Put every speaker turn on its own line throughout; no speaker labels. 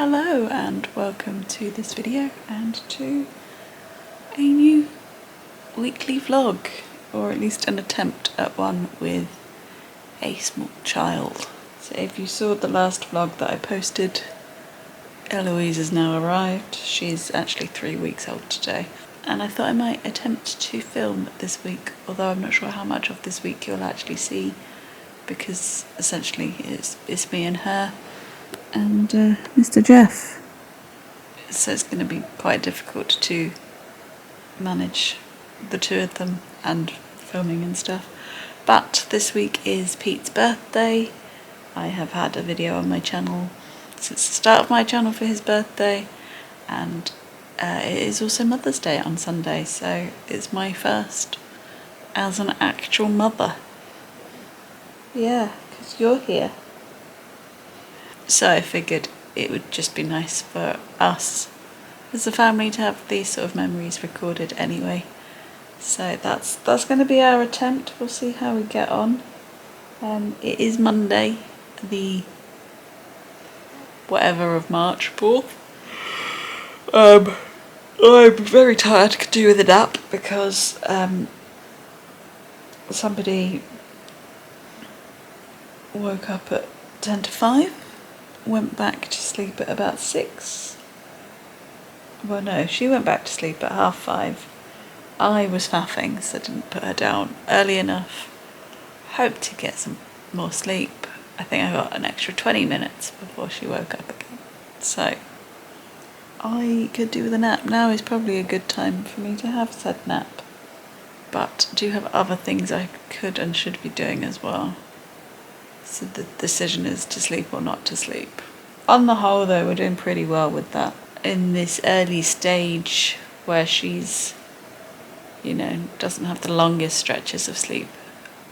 Hello and welcome to this video and to a new weekly vlog, or at least an attempt at one with a small child. So if you saw the last vlog that I posted, Eloise has now arrived. She's actually 3 weeks old today, and I thought I might attempt to film this week, although I'm not sure how much of this week you'll actually see, because essentially it's me and her and Mr. Jeff. So it's going to be quite difficult to manage the two of them and filming and stuff. But this week is Pete's birthday. I have had a video on my channel since the start of my channel for his birthday, and it is also Mother's Day on Sunday, so it's my first as an actual mother. Yeah, because you're here. So I figured it would just be nice for us as a family to have these sort of memories recorded anyway. So that's going to be our attempt. We'll see how we get on. It is Monday, the whatever of March 4th. I'm very tired, could do with a nap, because somebody woke up at 10 to 5. Went back to sleep at about 6. Well, no, she went back to sleep at 5:30. I was faffing, so I didn't put her down early enough. Hoped to get some more sleep. I think I got an extra 20 minutes before she woke up again. So I could do with a nap. Now is probably a good time for me to have said nap. But I do have other things I could and should be doing as well. So the decision is to sleep or not to sleep. On the whole though, we're doing pretty well with that. In this early stage where she's, doesn't have the longest stretches of sleep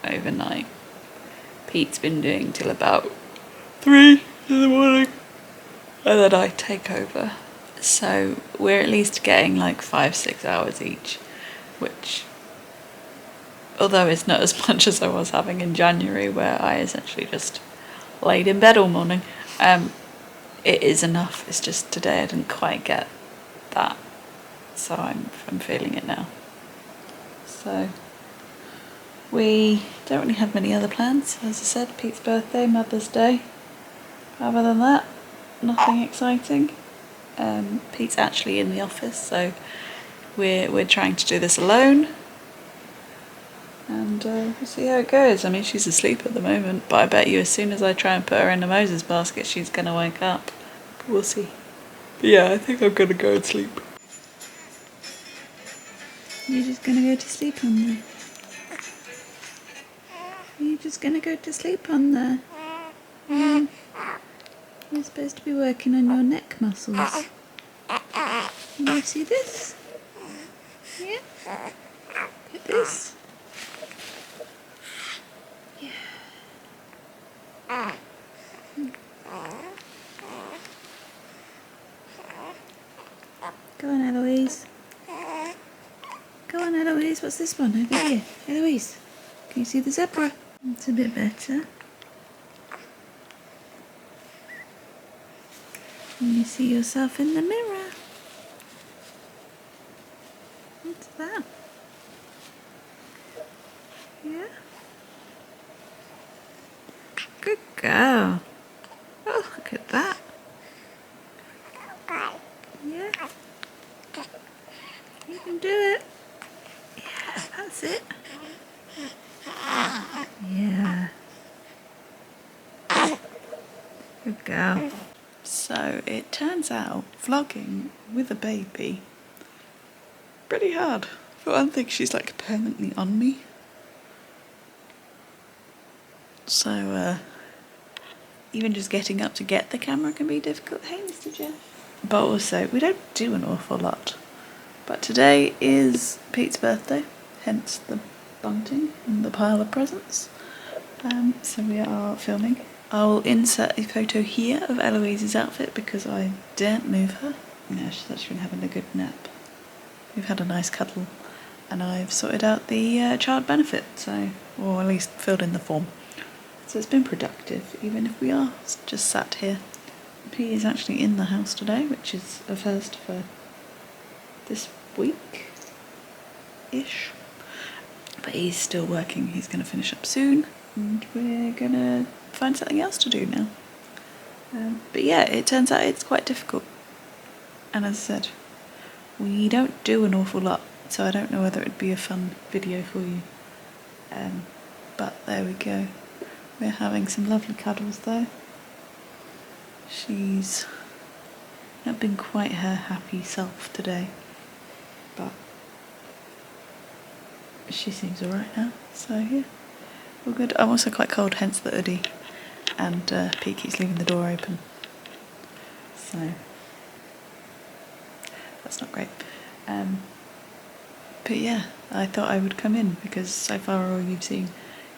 overnight. Pete's been doing till about 3 in the morning, and then I take over. So we're at least getting like 5-6 hours each, which, although it's not as much as I was having in January, where I essentially just laid in bed all morning, it is enough. It's just today I didn't quite get that, so I'm feeling it now. So we don't really have many other plans. As I said, Pete's birthday, Mother's Day. Other than that, nothing exciting. Pete's actually in the office, so we're trying to do this alone. And we'll see how it goes. I mean, she's asleep at the moment, but I bet you as soon as I try and put her in the Moses basket, she's going to wake up. But we'll see. But yeah, I think I'm going to go and sleep. You're just going to go to sleep on there? You're just going to go to sleep on there? You're supposed to be working on your neck muscles. Can you see this? Yeah? Look at this. Go on, Eloise. Go on, Eloise. What's this one over here? Eloise, can you see the zebra? It's a bit better. Can you see yourself in the mirror? What's that? Yeah? Good girl. Oh, look at that. Yeah. You can do it. Yeah, that's it. Yeah. Good girl. So it turns out vlogging with a baby, pretty hard. For one thing, she's like permanently on me. So even just getting up to get the camera can be difficult. Hey, Mr. Jeff. But also, we don't do an awful lot. But today is Pete's birthday, hence the bunting and the pile of presents. So we are filming. I'll insert a photo here of Eloise's outfit because I daren't move her. Yeah, she's actually been having a good nap. We've had a nice cuddle, and I've sorted out the child benefit, or at least filled in the form. So it's been productive, even if we are just sat here He is actually in the house today, which is a first for this week-ish. But he's still working. He's going to finish up soon, and we're going to find something else to do now. But yeah, it turns out it's quite difficult. And as I said, we don't do an awful lot, so I don't know whether it'd be a fun video for you. But there we go. We're having some lovely cuddles though. She's not been quite her happy self today, but she seems alright now, so yeah, all good. I'm also quite cold, hence the hoodie, and Pete keeps leaving the door open, so that's not great. But yeah, I thought I would come in because so far all you've seen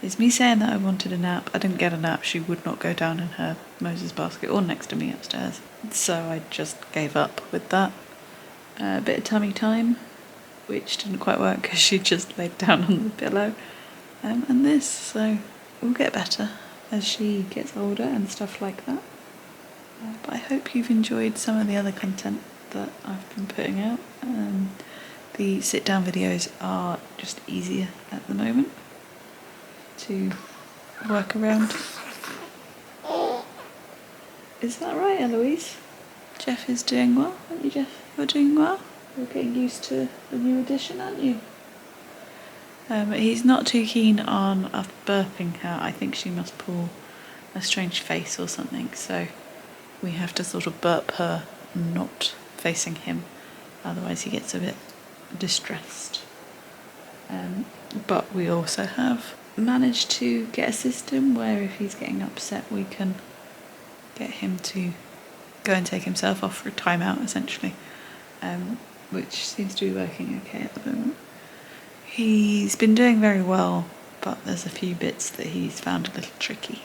is me saying that I wanted a nap. I didn't get a nap. She would not go down in her Moses basket or next to me upstairs, so I just gave up with that. A bit of tummy time, which didn't quite work because she just laid down on the pillow, and this, so we'll get better as she gets older and stuff like that. But I hope you've enjoyed some of the other content that I've been putting out. The sit down videos are just easier at the moment to work around. Is that right, Eloise? Jeff is doing well, aren't you, Jeff? You're doing well? You're getting used to the new addition, aren't you? He's not too keen on us burping her. I think she must pull a strange face or something, so we have to sort of burp her not facing him, otherwise he gets a bit distressed. But we also have managed to get a system where if he's getting upset we can get him to go and take himself off for a timeout essentially, which seems to be working okay at the moment. He's been doing very well, but there's a few bits that he's found a little tricky,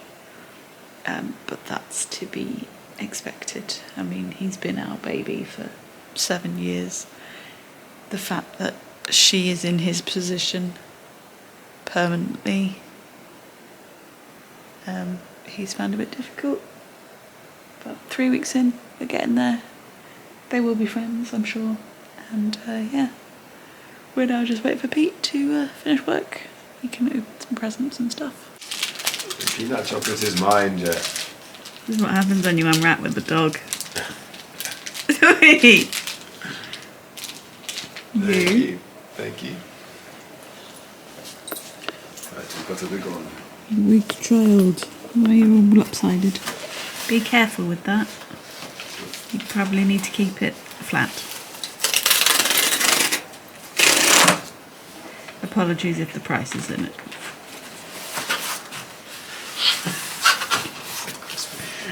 but that's to be expected. I mean, he's been our baby for 7 years. The fact that she is in his position permanently, he's found a bit difficult, but 3 weeks in, we're getting there. They will be friends, I'm sure, and yeah, we're now just waiting for Pete to finish work. He can open some presents and stuff.
The peanut chocolate is mine, Jet.
This is what happens when you unwrap with the dog. Sweet.
Thank you. Thank you. Right, we've got a big one.
Weak child. Why are you all lopsided? Be careful with that. You probably need to keep it flat. Apologies if the price is in it.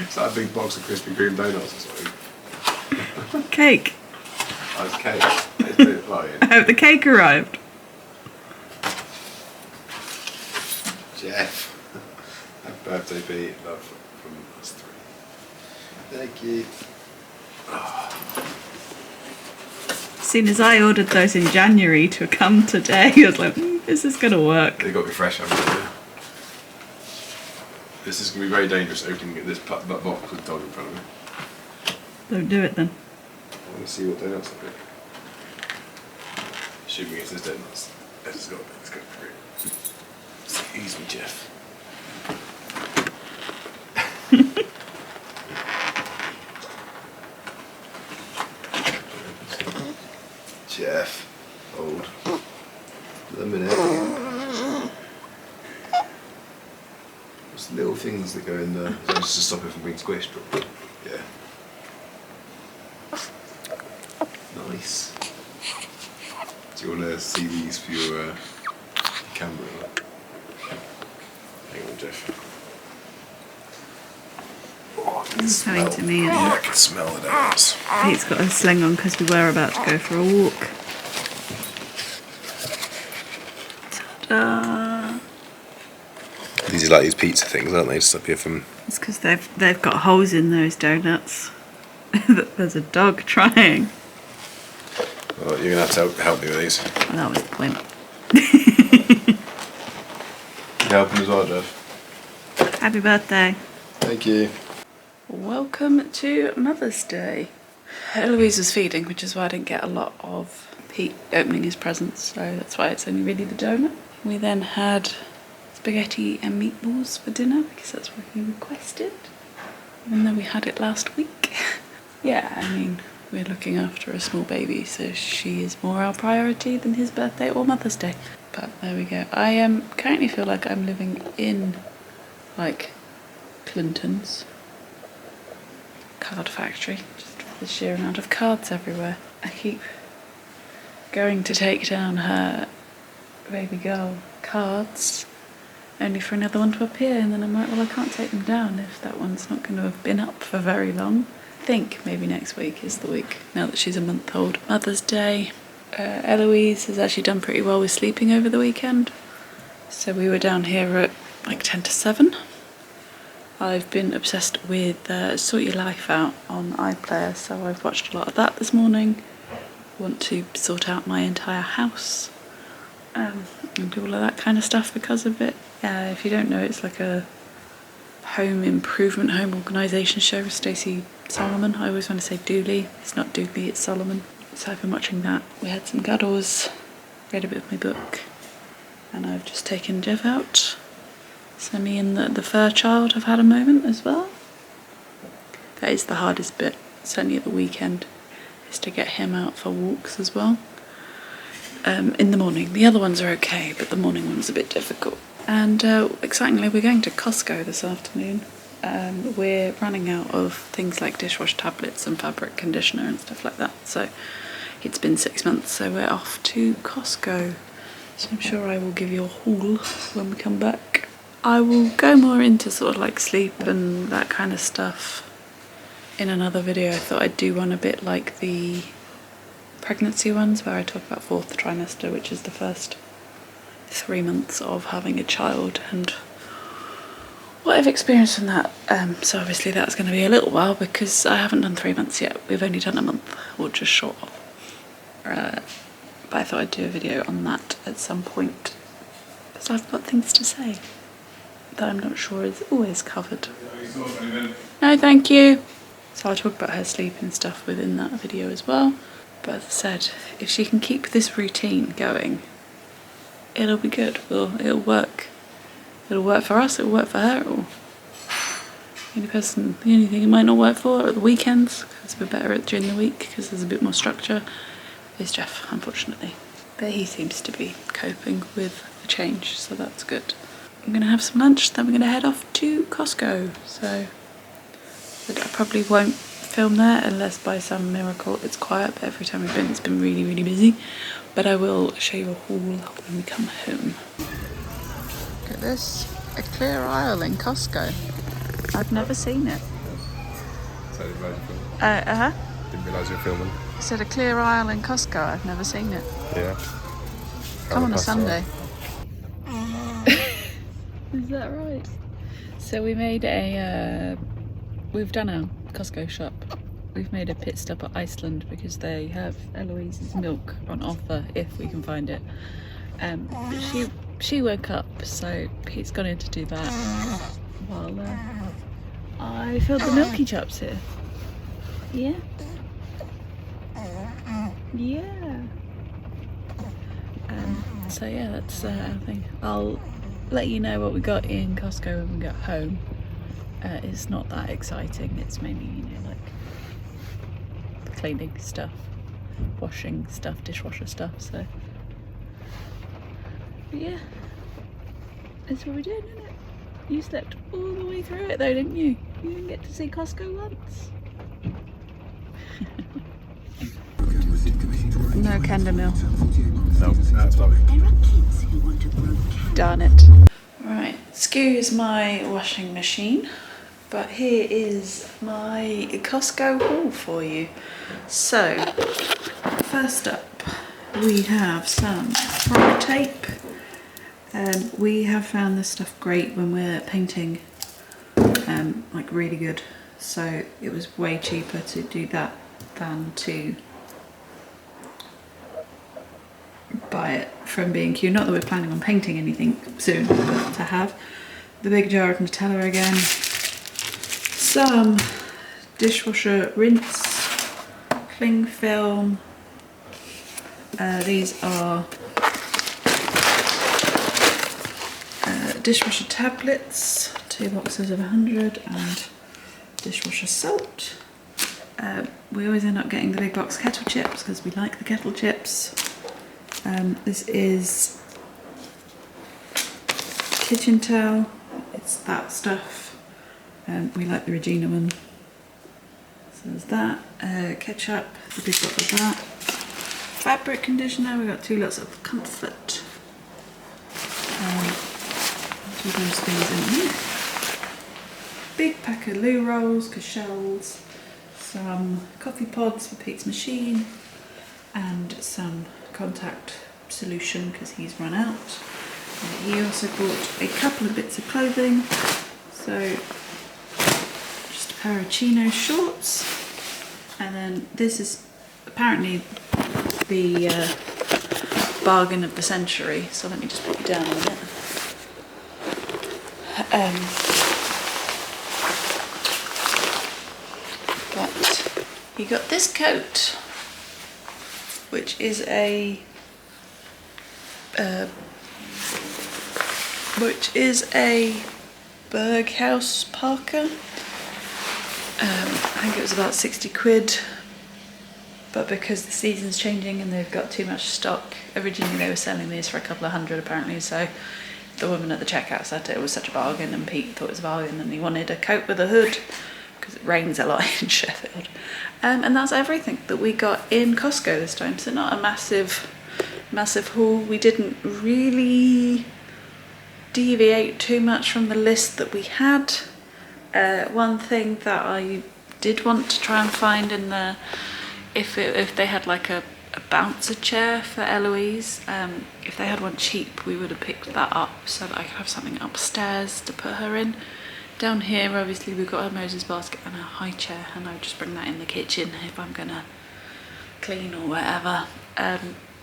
It's like a big box of Krispy Kreme donuts or something.
Cake.
Oh, it's cake. It's been flying.
I hope the cake arrived.
Jeff. Happy birthday, Pete. Love from us three. Thank you.
As soon as I ordered those in January to come today, I was like, this is going to work.
They got to be fresh, haven't they? This is going to be very dangerous opening this box with the dog in front of me.
Don't do it then.
I want to see what donuts are big. Assuming it's his donuts. It's got to be. It's got to be great. Excuse me, Jeff. Jeff, hold. A minute. There's little things that go in there just to stop it from being squished. But yeah. Nice. Do you want to see these for your camera? Hang on, Jeff. Oh, I can
Coming to me.
I can smell the donuts.
Pete's got a sling on because we were about to go for a walk. Ta-da!
These are like these pizza things, aren't they? To stop you from.
It's because they've got holes in those donuts. There's a dog trying.
Well, you're gonna have to help me with these.
Well, that was the point.
You helping as well, Jeff?
Happy birthday.
Thank you.
Welcome to Mother's Day. Eloise was feeding, which is why I didn't get a lot of Pete opening his presents, so that's why it's only really the donut. We then had spaghetti and meatballs for dinner because that's what he requested, even though we had it last week. Yeah, I mean, we're looking after a small baby, so she is more our priority than his birthday or Mother's Day. But there we go. I currently feel like I'm living in, like, Clinton's card factory, just for the sheer amount of cards everywhere. I keep going to take down her baby girl cards, only for another one to appear, and then I'm like, well, I can't take them down if that one's not going to have been up for very long. I think maybe next week is the week, now that she's a month old. Mother's Day. Eloise has actually done pretty well with sleeping over the weekend. So we were down here at like 10 to 7. I've been obsessed with Sort Your Life Out on iPlayer, so I've watched a lot of that this morning. Want to sort out my entire house and do all of that kind of stuff because of it. Yeah, if you don't know, it's like a home improvement, home organisation show with Stacey Solomon. I always want to say Dooley. It's not Dooley, it's Solomon. So I've been watching that. We had some cuddles, read a bit of my book, and I've just taken Jeff out. So me and the fur child have had a moment as well. That is the hardest bit, certainly at the weekend, is to get him out for walks as well. In the morning. The other ones are okay, but the morning one's a bit difficult. And excitingly, we're going to Costco this afternoon. We're running out of things like dishwash tablets and fabric conditioner and stuff like that. So it's been 6 months, so we're off to Costco. So I'm sure I will give you a haul when we come back. I will go more into sort of like sleep and that kind of stuff in another video. I thought I'd do one a bit like the pregnancy ones, where I talk about 4th trimester, which is the first 3 months of having a child, and what I've experienced from that. So obviously that's going to be a little while because I haven't done 3 months yet. We've only done a month, or just short of. But I thought I'd do a video on that at some point because I've got things to say that I'm not sure is always covered. No, thank you. So I'll talk about her sleep and stuff within that video as well. But as I said, if she can keep this routine going, it'll be good. It'll work. It'll work for us, it'll work for her. The only thing it might not work for are the weekends, because we're better at during the week because there's a bit more structure, is Jeff, unfortunately. But he seems to be coping with the change, so that's good. I'm going to have some lunch, then we're going to head off to Costco. So I probably won't film there unless by some miracle it's quiet, but every time we've been, it's been really, really busy. But I will show you a haul when we come home. Look at this, a clear aisle in Costco. I've never seen it.
So I didn't realise you were filming. Didn't realise you were filming.
I said a clear aisle in Costco, I've never seen it.
Yeah.
Come on a Sunday. Is that right? So we made we've done a Costco shop. We've made a pit stop at Iceland because they have Eloise's milk on offer if we can find it. But she woke up, so Pete's gone in to do that while I filled the milky chops here. Yeah. Yeah. So yeah, that's our thing. I'll let you know what we got in Costco when we get home. It's not that exciting. It's mainly, like cleaning stuff, washing stuff, dishwasher stuff. So but yeah, that's what we did, isn't it? You slept all the way through it though, didn't you? You didn't get to see Costco once. No Kenda meal.
No, that's lovely.
Darn it. Right, excuse my washing machine, but here is my Costco haul for you. So, first up, we have some frog tape. We have found this stuff great when we're painting, like really good. So it was way cheaper to do that than to buy it from B&Q. Not that we're planning on painting anything soon, but to have the big jar of Nutella again, some dishwasher rinse, cling film. These are dishwasher tablets, 2 boxes of 100, and dishwasher salt. We always end up getting the big box kettle chips because we like the kettle chips. This is kitchen towel, it's that stuff. We like the Regina one. So there's that. Ketchup, the big bottle of that. Fabric conditioner, we've got 2 lots of Comfort. Do those things in here. Big pack of loo rolls, shells, some coffee pods for Pete's machine, and some contact solution because he's run out. He also bought a couple of bits of clothing, so just a pair of chino shorts, and then this is apparently the bargain of the century, so let me just put you down a minute. But he got this coat, which is a Berghaus parka. I think it was about 60 quid, but because the season's changing and they've got too much stock, originally they were selling these for a couple of hundred apparently, so the woman at the checkout said it was such a bargain, and Pete thought it was a bargain, and he wanted a coat with a hood because it rains a lot in Sheffield. And that's everything that we got in Costco this time, so not a massive haul. We didn't really deviate too much from the list that we had. One thing that I did want to try and find in there, if they had like a bouncer chair for Eloise, if they had one cheap we would have picked that up so that I could have something upstairs to put her in. Down here obviously we've got her Moses basket and her high chair, and I would just bring that in the kitchen if I'm gonna clean or whatever.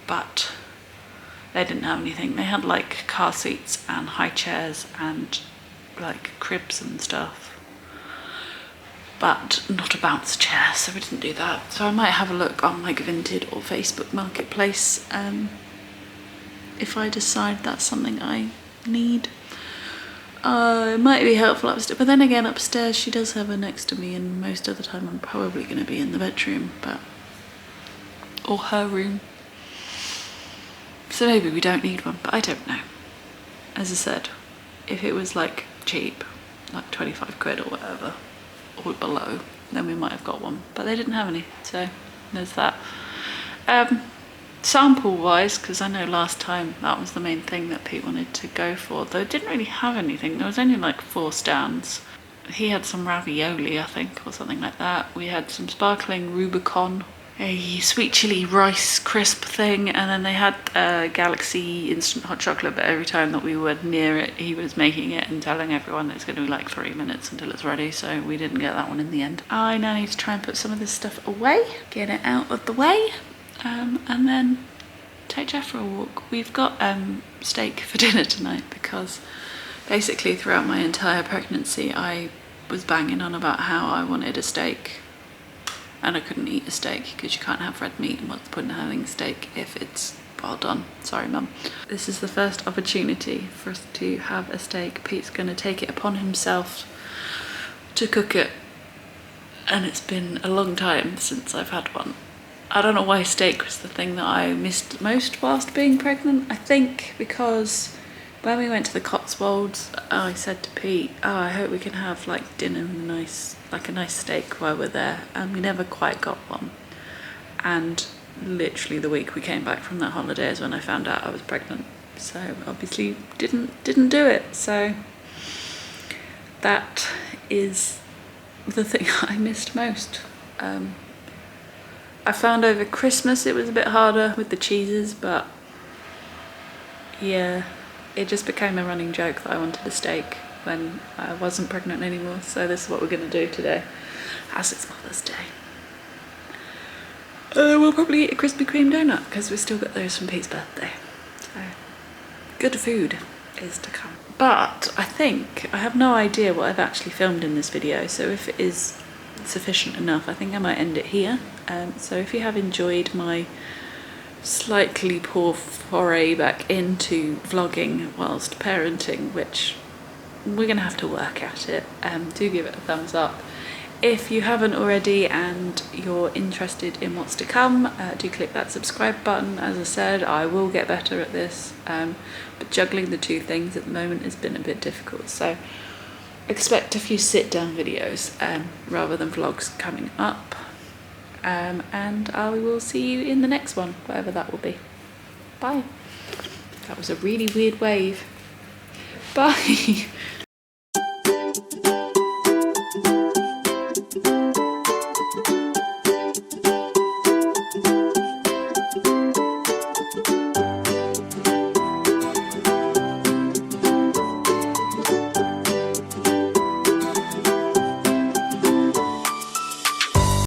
But they didn't have anything. They had like car seats and high chairs and like cribs and stuff, but not a bounce chair, so we didn't do that. So I might have a look on like Vinted or Facebook Marketplace if I decide that's something I need. It might be helpful upstairs, but then again upstairs she does have her next to me, and most of the time I'm probably going to be in the bedroom, or her room. So maybe we don't need one, but I don't know. As I said, if it was like cheap, like 25 quid or whatever, or below, then we might have got one, but they didn't have any, so there's that. Sample wise, because I know last time that was the main thing that Pete wanted to go for, though it didn't really have anything. There was only like 4 stands. He had some ravioli, I think, or something like that. We had some sparkling Rubicon, a sweet chili rice crisp thing, and then they had Galaxy instant hot chocolate, but every time that we were near it he was making it and telling everyone that it's going to be like 3 minutes until it's ready, so we didn't get that one in the end. I now need to try and put some of this stuff away, get it out of the way, and then take Jeff for a walk. We've got steak for dinner tonight because basically throughout my entire pregnancy I was banging on about how I wanted a steak, and I couldn't eat a steak because you can't have red meat, and what's the point of having steak if it's well done? Sorry mum. This is the first opportunity for us to have a steak. Pete's going to take it upon himself to cook it, and it's been a long time since I've had one. I don't know why steak was the thing that I missed most whilst being pregnant. I think because when we went to the Cotswolds, I said to Pete, oh, I hope we can have like dinner and a nice steak while we're there, and we never quite got one. And literally the week we came back from that holiday is when I found out I was pregnant, so obviously didn't do it. So that is the thing I missed most. I found over Christmas it was a bit harder with the cheeses, but yeah, it just became a running joke that I wanted a steak when I wasn't pregnant anymore, so this is what we're going to do today, as it's Mother's Day. We'll probably eat a Krispy Kreme donut because we've still got those from Pete's birthday, so good food is to come. But I think I have no idea what I've actually filmed in this video, so if it is sufficient enough. I think I might end it here. So if you have enjoyed my slightly poor foray back into vlogging whilst parenting, which we're gonna have to work at it, do give it a thumbs up. If you haven't already and you're interested in what's to come, do click that subscribe button. As I said, I will get better at this, but juggling the two things at the moment has been a bit difficult, so expect a few sit-down videos rather than vlogs coming up, and I will see you in the next one, whatever that will be. Bye. That was a really weird wave. Bye.